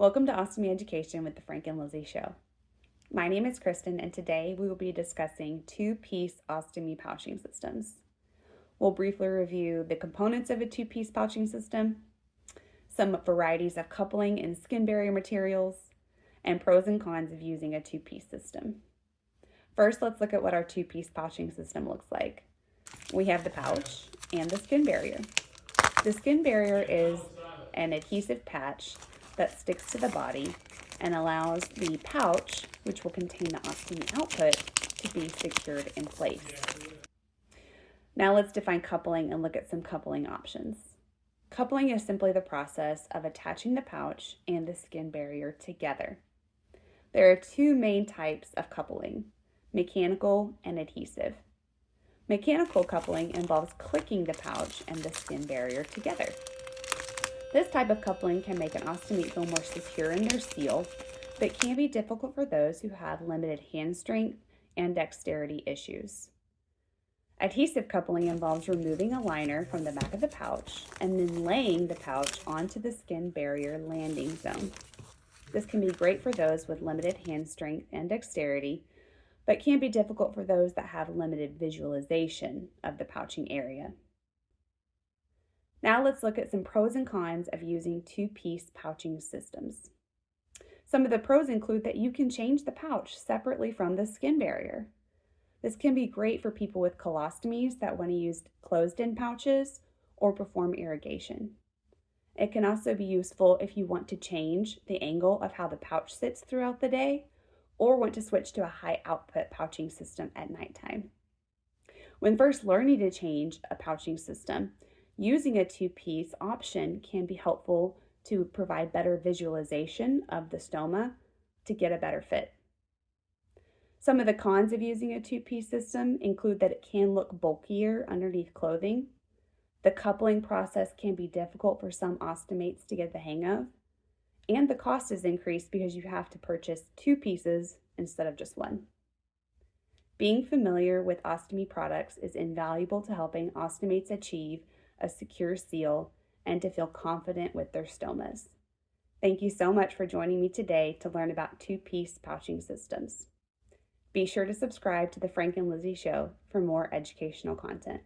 Welcome to Ostomy Education with the Frank and Lizzie Show. My name is Kristen, and today we will be discussing two-piece ostomy pouching systems. We'll briefly review the components of a two-piece pouching system, some varieties of coupling and skin barrier materials, and pros and cons of using a two-piece system. First, let's look at what our two-piece pouching system looks like. We have the pouch and the skin barrier. The skin barrier is an adhesive patch that sticks to the body and allows the pouch, which will contain the ostomy output, to be secured in place. Now let's define coupling and look at some coupling options. Coupling is simply the process of attaching the pouch and the skin barrier together. There are two main types of coupling, mechanical and adhesive. Mechanical coupling involves clicking the pouch and the skin barrier together. This type of coupling can make an ostomy feel more secure in their seal, but can be difficult for those who have limited hand strength and dexterity issues. Adhesive coupling involves removing a liner from the back of the pouch and then laying the pouch onto the skin barrier landing zone. This can be great for those with limited hand strength and dexterity, but can be difficult for those that have limited visualization of the pouching area. Now let's look at some pros and cons of using two-piece pouching systems. Some of the pros include that you can change the pouch separately from the skin barrier. This can be great for people with colostomies that want to use closed-in pouches or perform irrigation. It can also be useful if you want to change the angle of how the pouch sits throughout the day or want to switch to a high-output pouching system at nighttime. When first learning to change a pouching system, using a two-piece option can be helpful to provide better visualization of the stoma to get a better fit. Some of the cons of using a two-piece system include that it can look bulkier underneath clothing. The coupling process can be difficult for some ostomates to get the hang of, and the cost is increased because you have to purchase two pieces instead of just one. Being familiar with ostomy products is invaluable to helping ostomates achieve a secure seal and to feel confident with their stomas. Thank you so much for joining me today to learn about two-piece pouching systems. Be sure to subscribe to the Frank and Lizzie Show for more educational content.